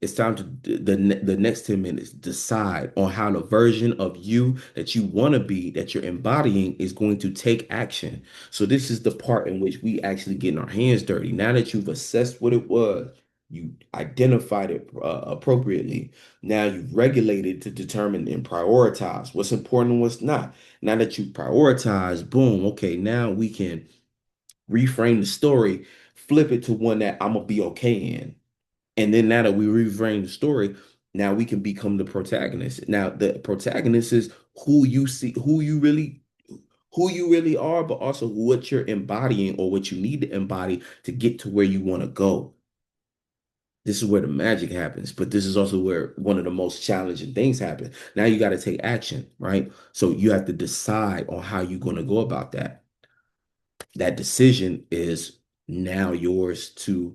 it's time to the next 10 minutes decide on how the version of you that you want to be, that you're embodying, is going to take action. So this is the part in which we actually getting our hands dirty. Now that you've assessed what it was, you identified it appropriately. Now you've regulated to determine and prioritize what's important and what's not. Now that you prioritize, boom, okay, now we can reframe the story, flip it to one that I'm gonna be okay in. And then now that we reframe the story, now we can become the protagonist. Now the protagonist is who you see, who you really are, but also what you're embodying or what you need to embody to get to where you want to go. This is where the magic happens, but this is also where one of the most challenging things happen. Now you got to take action, right? So you have to decide on how you're going to go about that. That decision is now yours to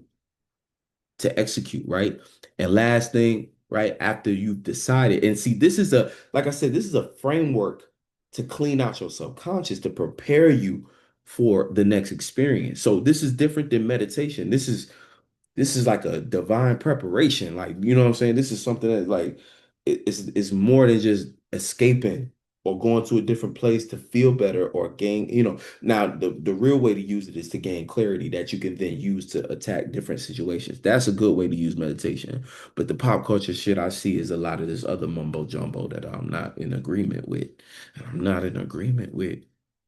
execute, right? And last thing, right, after you've decided, and see, this is like I said, this is a framework to clean out your subconscious, to prepare you for the next experience. So this is different than meditation. This is like a divine preparation. Like, you know what I'm saying? This is something that, like, it's more than just escaping or going to a different place to feel better or gain. Now the real way to use it is to gain clarity that you can then use to attack different situations. That's a good way to use meditation. But the pop culture shit I see is a lot of this other mumbo jumbo that I'm not in agreement with. And I'm not in agreement with.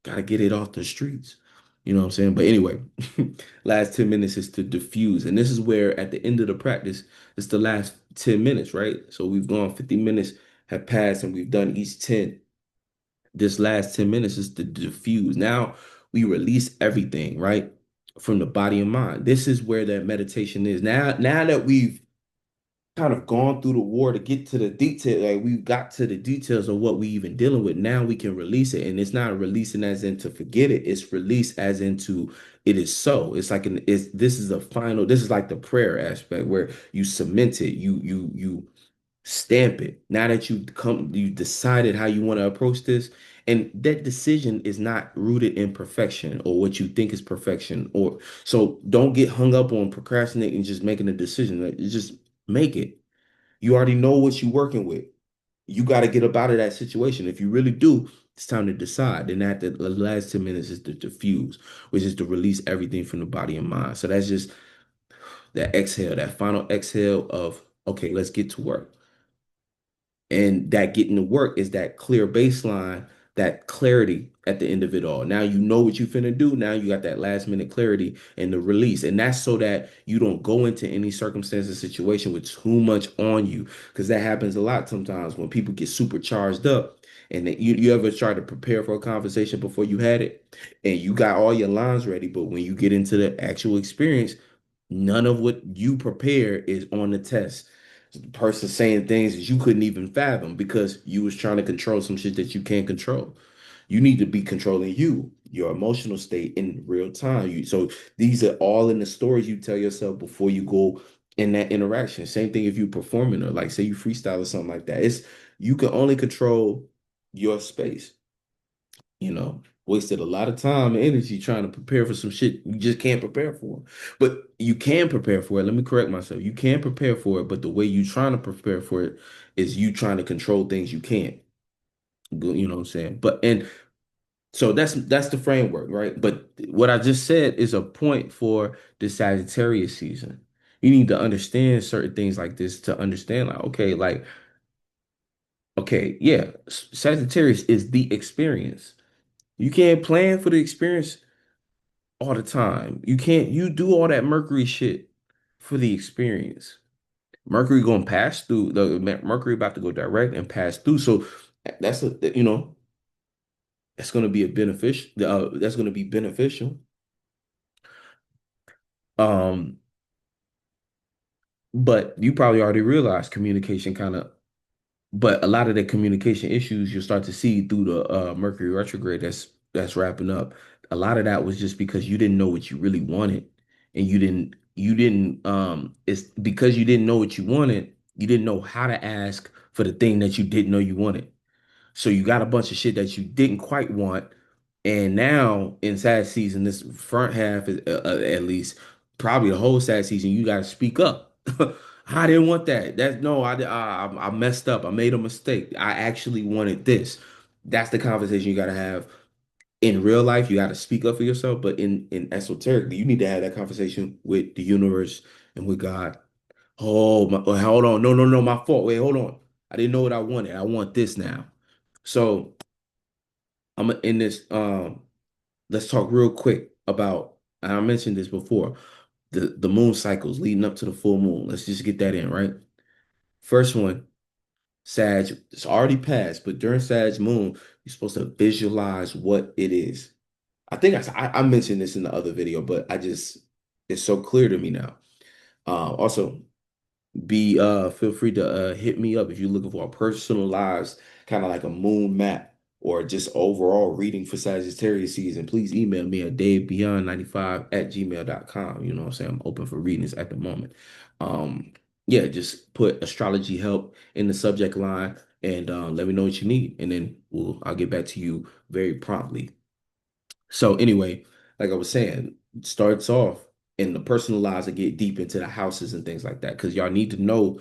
Gotta get it off the streets. You know what I'm saying? But anyway, last 10 minutes is to diffuse. And this is where at the end of the practice, it's the last 10 minutes, right? So we've gone 50 minutes have passed and we've done each 10. This last 10 minutes is to diffuse. Now we release everything, right? From the body and mind. This is where that meditation is. Now that we've kind of gone through the war to get to the detail, like we got to the details of what we even dealing with, now we can release it. And it's not releasing as in to forget it, it's release as into it is so. It's like this is a final, this is like the prayer aspect where you cement it, you stamp it. Now that you decided how you want to approach this, and that decision is not rooted in perfection or what you think is perfection. Or so don't get hung up on procrastinating and just making a decision. Like, just make it. You already know what you're working with. You got to get up out of that situation. If you really do, it's time to decide. Then at the last 10 minutes is to diffuse, which is to release everything from the body and mind. So that's just that exhale, that final exhale of, okay, let's get to work. And that getting to work is that clear baseline, that clarity at the end of it all. Now you know what you finna do. Now you got that last minute clarity and the release. And that's so that you don't go into any circumstance or situation with too much on you. Because that happens a lot sometimes when people get super charged up. And that you ever try to prepare for a conversation before you had it and you got all your lines ready, but when you get into the actual experience, none of what you prepare is on the test. The person saying things that you couldn't even fathom because you was trying to control some shit that you can't control. You need to be controlling your emotional state in real time. So these are all in the stories you tell yourself before you go in that interaction. Same thing if you performing or like say you freestyle or something like that. It's you can only control your space. Wasted a lot of time and energy trying to prepare for some shit you just can't prepare for. But you can prepare for it. Let me correct myself. You can prepare for it, but the way you trying to prepare for it is you trying to control things you can't. You know what I'm saying? But and so that's the framework, right? But what I just said is a point for the Sagittarius season. You need to understand certain things like this to understand, like, okay, yeah, Sagittarius is the experience. You can't plan for the experience all the time. You do all that Mercury shit for the experience. Mercury going to pass through the Mercury about to go direct and pass through. So that's a that's going to be a beneficial. That's going to be beneficial. Um, but you probably already realized communication kind of. But a lot of the communication issues you'll start to see through the Mercury retrograde that's wrapping up. A lot of that was just because you didn't know what you really wanted, and you didn't it's because you didn't know what you wanted, you didn't know how to ask for the thing that you didn't know you wanted. So you got a bunch of shit that you didn't quite want, and now in Sag season, this front half is at least probably the whole Sag season, you got to speak up. I didn't want that. That's no, I messed up. I made a mistake. I actually wanted this. That's the conversation you got to have in real life. You got to speak up for yourself, but in esoterically, you need to have that conversation with the universe and with God. Hold on. No, no, no, my fault. Wait, hold on. I didn't know what I wanted. I want this now. So I'm gonna end this. Let's talk real quick about. And I mentioned this before. The moon cycles leading up to the full moon. Let's just get that in, right? First one, Sag. It's already passed, but during Sag moon, you're supposed to visualize what it is. I think I mentioned this in the other video, but it's so clear to me now. Also, be feel free to hit me up if you're looking for a personalized kind of like a moon map or just overall reading for Sagittarius season. Please email me at davebeyond95 at gmail.com. You know what I'm saying? I'm open for readings at the moment. Um, yeah, just put astrology help in the subject line and let me know what you need, and then I'll get back to you very promptly. So anyway, like I was saying, it starts off in the personalized and get deep into the houses and things like that because y'all need to know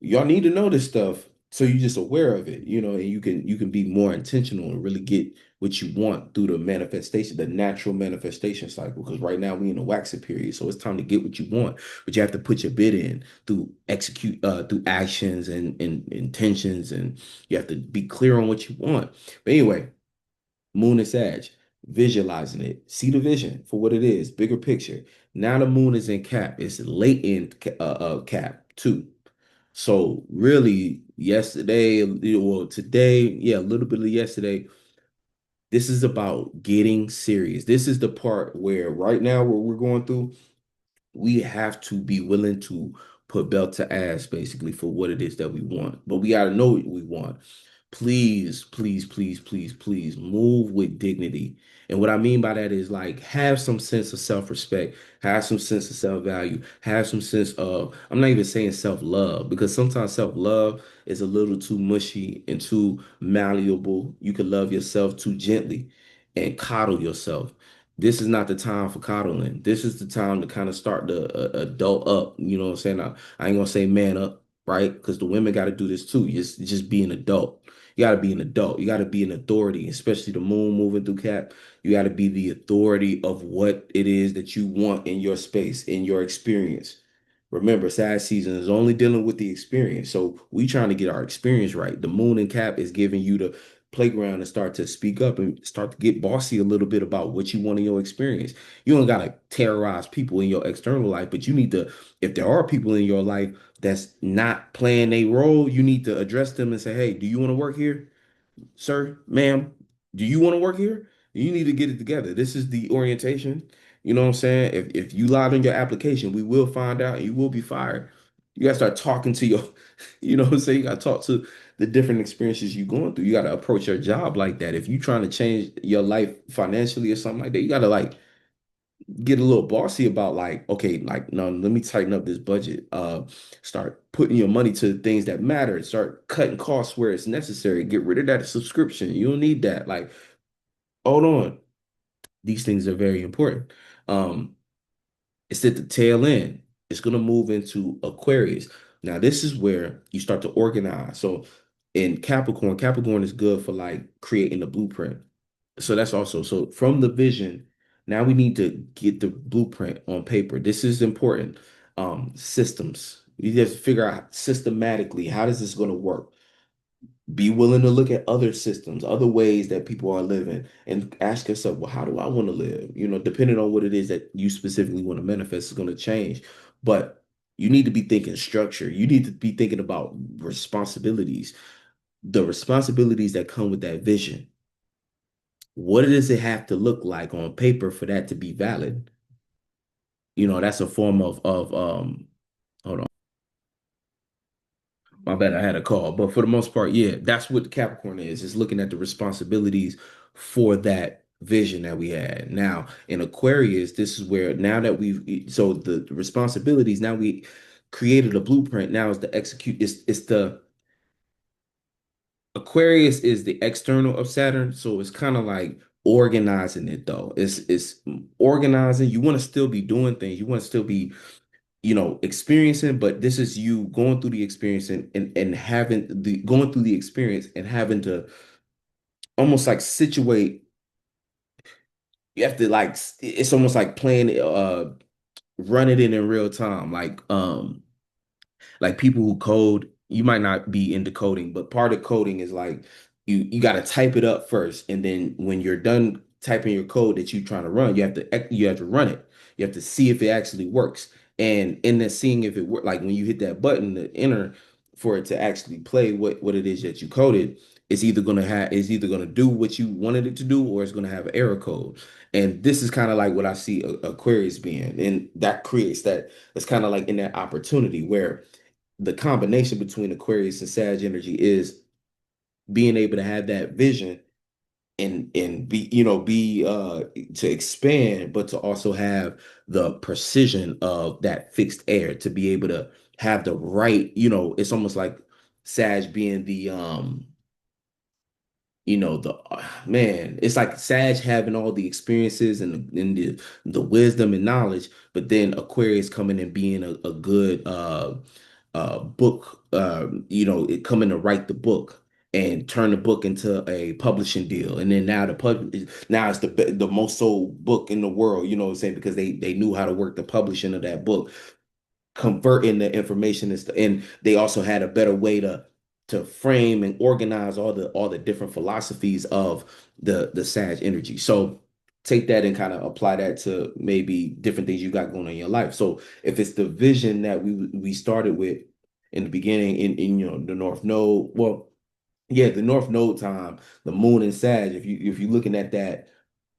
this stuff so you're just aware of it, and you can be more intentional and really get what you want through the manifestation, the natural manifestation cycle. Because right now we in the waxing period, so it's time to get what you want, but you have to put your bid in through actions and intentions, and you have to be clear on what you want. But anyway, Moon and Sag, visualizing it, see the vision for what it is, bigger picture. Now the moon is in Cap. It's late in Cap too. So really, yesterday, well, today, yeah, a little bit of yesterday. This is about getting serious. This is the part where right now, what we're going through, we have to be willing to put belt to ass basically for what it is that we want. But we got to know what we want. Please, please, please, please, please move with dignity. And what I mean by that is like have some sense of self-respect, have some sense of self-value, have some sense of, I'm not even saying self-love because sometimes self-love is a little too mushy and too malleable. You can love yourself too gently and coddle yourself. This is not the time for coddling. This is the time to kind of start the adult up. You know what I'm saying? I ain't gonna say man up, right? Because the women got to do this too. Just be an adult. You got to be an adult. You got to be an authority, especially the moon moving through Cap. You got to be the authority of what it is that you want in your space, in your experience. Remember, Sag season is only dealing with the experience. So we trying to get our experience right. The moon and Cap is giving you the playground and start to speak up and start to get bossy a little bit about what you want in your experience. You don't gotta terrorize people in your external life, but you need to, if there are people in your life that's not playing a role, you need to address them and say, hey, do you want to work here? Sir, ma'am, do you want to work here? You need to get it together. This is the orientation. You know what I'm saying? If you lied on your application, we will find out and you will be fired. You gotta start talking to your, you know what I'm saying? You gotta talk to the different experiences you're going through. You gotta approach your job like that. If you're trying to change your life financially or something like that, you gotta like get a little bossy about like, okay, like no, let me tighten up this budget. Start putting your money to things that matter. Start cutting costs where it's necessary. Get rid of that subscription. You don't need that. Like, hold on. These things are very important. Um, it's at the tail end. It's gonna move into Aquarius. Now, this is where you start to organize. So in Capricorn, Capricorn is good for like creating the blueprint. So that's also so from the vision, now we need to get the blueprint on paper. This is important. Systems. You just figure out systematically how does this going to work? Be willing to look at other systems, other ways that people are living, and ask yourself, well, how do I want to live? Depending on what it is that you specifically want to manifest is going to change. But you need to be thinking structure. You need to be thinking about responsibilities, the responsibilities that come with that vision. What does it have to look like on paper for that to be valid? That's a form of hold on. My bad, I had a call. But for the most part, yeah, that's what the Capricorn is looking at the responsibilities for that vision that we had. Now, in Aquarius, this is where now that so the responsibilities, now we created a blueprint. Now is the execute, it's the Aquarius is the external of Saturn, so it's kind of like organizing it though. It's organizing. You want to still be doing things. You want to still be experiencing, but this is you going through the experience and having the going through the experience and having to almost like situate. You have to like it's almost like playing run it in real time. Like people who code, you might not be into coding, but part of coding is like you got to type it up first, and then when you're done typing your code that you're trying to run, you have to run it. You have to see if it actually works, and in that seeing if it work, like when you hit that button, the enter for it to actually play what it is that you coded, it's either gonna do what you wanted it to do, or it's gonna have an error code. And this is kind of like what I see Aquarius being, and that creates that. It's kind of like in that opportunity where the combination between Aquarius and Sag energy is being able to have that vision and be to expand, but to also have the precision of that fixed air to be able to have the right, it's almost like Sag being the man, it's like Sag having all the experiences and the wisdom and knowledge, but then Aquarius coming and being a good book, it coming to write the book and turn the book into a publishing deal. And then now it's the most sold book in the world, you know what I'm saying? Because they knew how to work the publishing of that book, converting the information and they also had a better way to frame and organize all the different philosophies of the Sag energy. So take that and kind of apply that to maybe different things you got going on in your life. So if it's the vision that we started with in the beginning in the North Node, well, yeah, the North Node time, the moon and Sag, if you're looking at that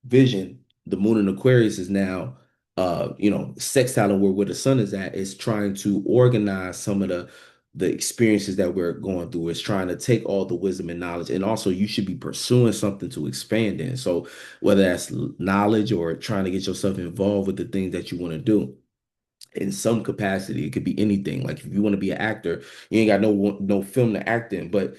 vision, the moon in Aquarius is now sextiling where the sun is at, is trying to organize some of the experiences that we're going through. It's trying to take all the wisdom and knowledge, and also you should be pursuing something to expand in. So whether that's knowledge or trying to get yourself involved with the things that you want to do in some capacity, it could be anything. Like if you want to be an actor, you ain't got no film to act in, but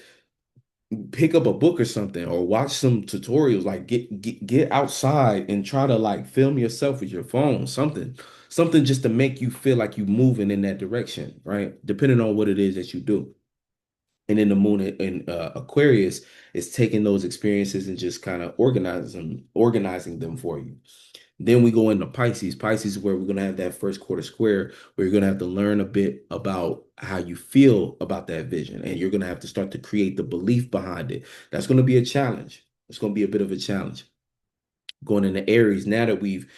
pick up a book or something or watch some tutorials, like get outside and try to like film yourself with your phone, something just to make you feel like you moving in that direction, right? Depending on what it is that you do. And then the moon in Aquarius is taking those experiences and just kind of organizing them for you. Then we go into Pisces. Pisces is where we're going to have that first quarter square, where you're going to have to learn a bit about how you feel about that vision. And you're going to have to start to create the belief behind it. That's going to be a challenge. It's going to be a bit of a challenge. Going into Aries, now that we've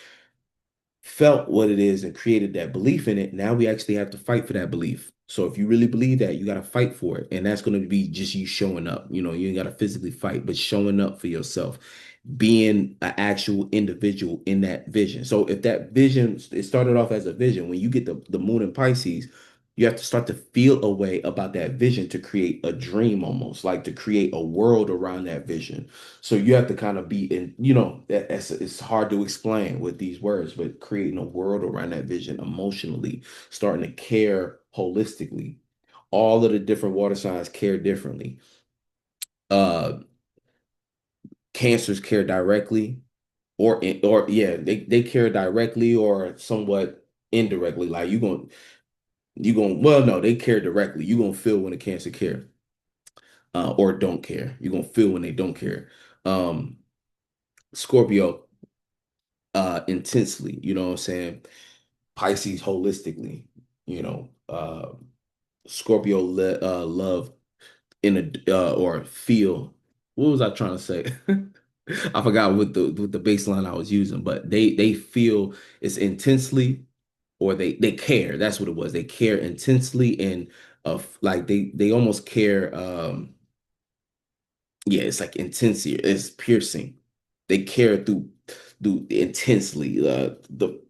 felt what it is and created that belief in it, now we actually have to fight for that belief. So if you really believe that, you got to fight for it. And that's going to be just you showing up. You ain't got to physically fight, but showing up for yourself, being an actual individual in that vision. So if that vision, it started off as a vision, when you get the moon in Pisces, you have to start to feel a way about that vision to create a dream, almost like to create a world around that vision. So you have to kind of be in, it's hard to explain with these words, but creating a world around that vision emotionally, starting to care holistically. All of the different water signs care differently. Uh, Cancers care directly, or yeah, they care directly or somewhat indirectly. Like you going well, no, they care directly. You gonna feel when a Cancer care, or don't care. You gonna feel when they don't care. Um, Scorpio, intensely, you know what I'm saying? Pisces holistically, you know, Scorpio love in a or feel. What was I trying to say? I forgot what the baseline I was using, but they feel it's intensely, or they care. That's what it was. They care intensely, and like they almost care. Yeah, it's like intensity. It's piercing. They care through intensely.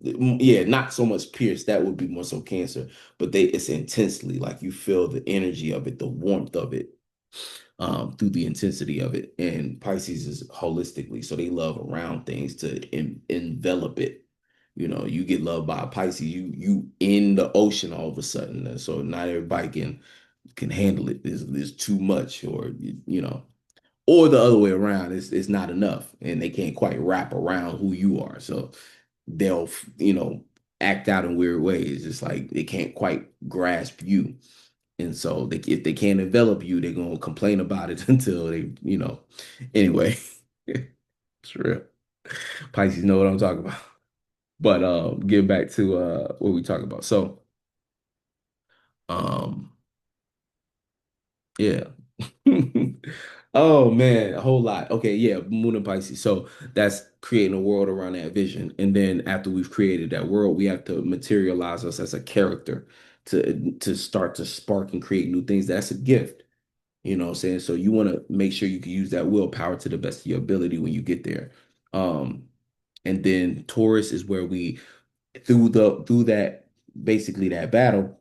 Yeah, not so much pierce. That would be more so cancer, but they it's intensely. Like you feel the energy of it, the warmth of it, through the intensity of it. And Pisces is holistically, so they love around things to envelop it. You know, you get loved by a Pisces, you in the ocean all of a sudden. And so not everybody can handle it. There's too much, or you know, or the other way around. It's not enough, and they can't quite wrap around who you are. So they'll act out in weird ways. It's like they can't quite grasp you. And so if they can't envelop you, they're gonna complain about it until they. Anyway, it's real. Pisces know what I'm talking about. But getting back to what we talking about. So um yeah. Oh man, a whole lot. Okay, yeah, Moon and Pisces. So that's creating a world around that vision. And then after we've created that world, we have to materialize us as a character to start to spark and create new things. That's a gift. You know what I'm saying? So you want to make sure you can use that willpower to the best of your ability when you get there. Um, and then Taurus is where we through that basically that battle,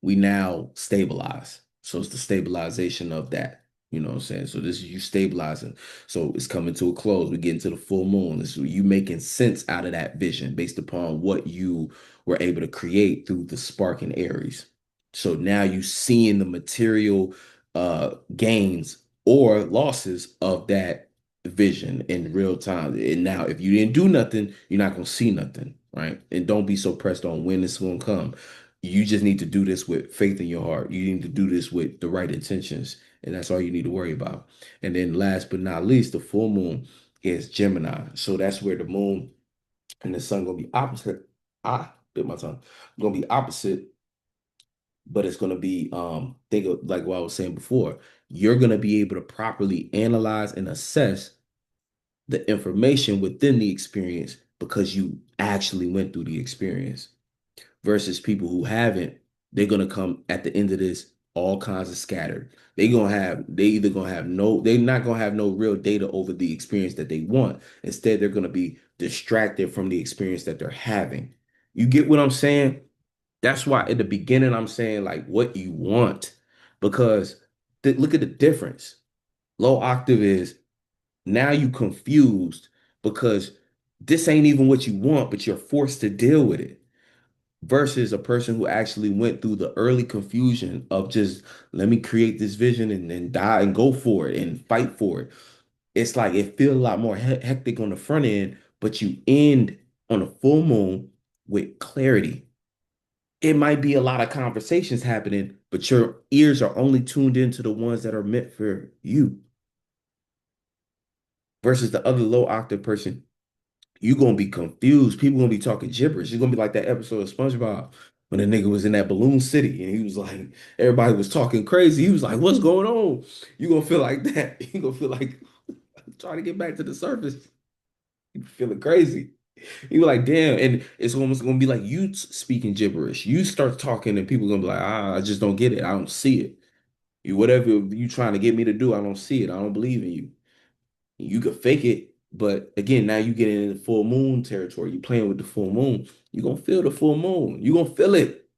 we now stabilize. So it's the stabilization of that. You know what I'm saying? So this is you stabilizing. So it's coming to a close. We get into the full moon. This is you making sense out of that vision based upon what you were able to create through the spark in Aries. So now you seeing the material gains or losses of that vision in real time. And now if you didn't do nothing, you're not gonna see nothing, right? And don't be so pressed on when it's gonna come. You just need to do this with faith in your heart. You need to do this with the right intentions, and that's all you need to worry about. And then last but not least, the full moon is Gemini. So that's where the moon and the sun gonna be opposite. Bit my tongue. Gonna be opposite, but it's gonna be think of like what I was saying before. You're gonna be able to properly analyze and assess the information within the experience because you actually went through the experience versus people who haven't. They're gonna come at the end of this all kinds of scattered. They either gonna have no, they're not gonna have no real data over the experience that they want. Instead, they're gonna be distracted from the experience that they're having. You get what I'm saying? That's why at the beginning I'm saying like what you want, because look at the difference. Low octave is now you confused because this ain't even what you want, but you're forced to deal with it versus a person who actually went through the early confusion of just let me create this vision and then die and go for it and fight for it. It's like it feels a lot more hectic on the front end, but you end on a full moon with clarity. It might be a lot of conversations happening, but your ears are only tuned into the ones that are meant for you versus the other low octave person. You're gonna be confused. People gonna be talking gibberish. It's gonna be like that episode of SpongeBob when the nigga was in that balloon city and he was like, everybody was talking crazy. He was like, "What's going on?" You gonna feel like that. You gonna feel like trying to get back to the surface. You feeling crazy. You like, damn, and it's almost gonna be like you speaking gibberish. You start talking and people gonna be like, I just don't get it. I don't see it. You whatever you trying to get me to do, I don't see it. I don't believe in you. You could fake it, but again, now you get into full moon territory. You playing with the full moon. You're gonna feel the full moon. You're gonna feel it.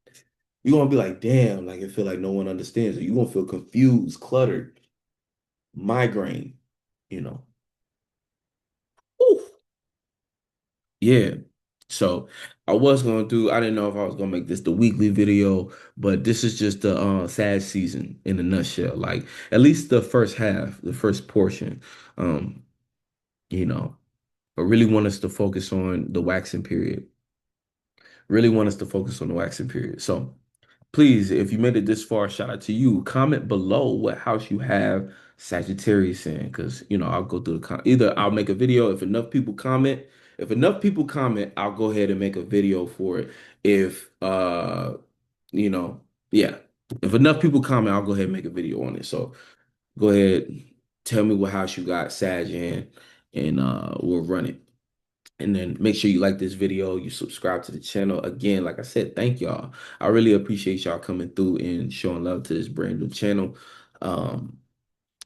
You're gonna be like, damn, like it feel like no one understands it. You're gonna feel confused, cluttered, migraine, you know. Oof. Yeah. So I didn't know if I was gonna make this the weekly video, but this is just the sad season in a nutshell. Like at least the first half, the first portion. Um, you know. I really want us to focus on the waxing period. Really want us to focus on the waxing period. So please, if you made it this far, shout out to you. Comment below what house you have Sagittarius in, because I'll go through either I'll make a video if enough people comment. If enough people comment, I'll go ahead and make a video for it. If you know, yeah. If enough people comment, I'll go ahead and make a video on it. So go ahead, tell me what house you got Sag in, and we'll run it. And then make sure you like this video, you subscribe to the channel. Again, like I said, thank y'all. I really appreciate y'all coming through and showing love to this brand new channel. Um,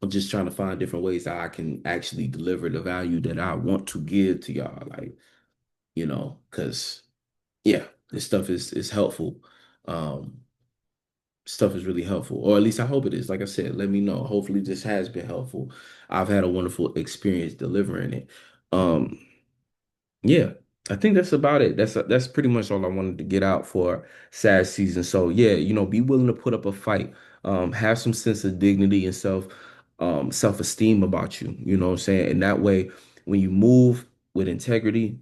I'm just trying to find different ways that I can actually deliver the value that I want to give to y'all. Like, because yeah, this stuff is helpful. Um, Stuff is really helpful, or at least I hope it is. Like I said, let me know. Hopefully, this has been helpful. I've had a wonderful experience delivering it. Um, yeah, I think that's about it. That's pretty much all I wanted to get out for sad season. So yeah, be willing to put up a fight. Have some sense of dignity and self-esteem about you. You know what I'm saying? And that way, when you move with integrity,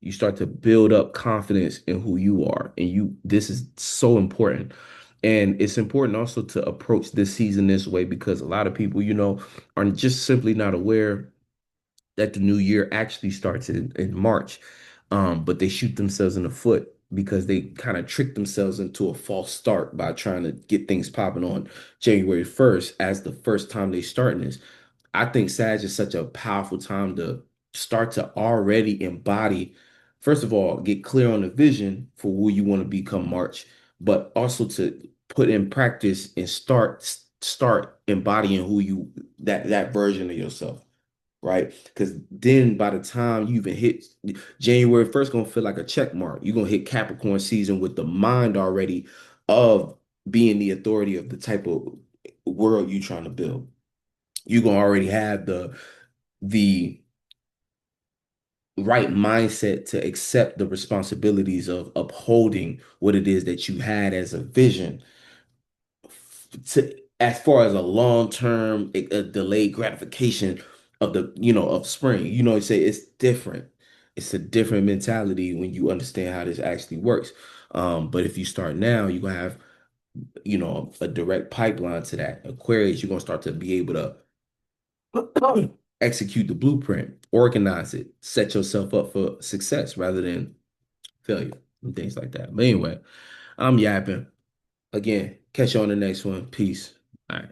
you start to build up confidence in who you are. And this is so important. And it's important also to approach this season this way because a lot of people, are just simply not aware that the new year actually starts in March. But they shoot themselves in the foot because they kind of trick themselves into a false start by trying to get things popping on January 1st as the first time they start this. I think Sag is such a powerful time to start to already embody, first of all, get clear on the vision for who you want to become March, but also to put in practice and start embodying who you that version of yourself, right? Because then by the time you even hit January 1st, gonna feel like a check mark. You're gonna hit Capricorn season with the mind already of being the authority of the type of world you're trying to build. You're gonna already have the right mindset to accept the responsibilities of upholding what it is that you had as a vision to as far as a long-term a delayed gratification of of spring. Say it's different. It's a different mentality when you understand how this actually works. But if you start now, you're gonna have, a direct pipeline to that. Aquarius, you're gonna start to be able to execute the blueprint, organize it, set yourself up for success rather than failure and things like that. But anyway, I'm yapping. Again, catch you on the next one. Peace. All right.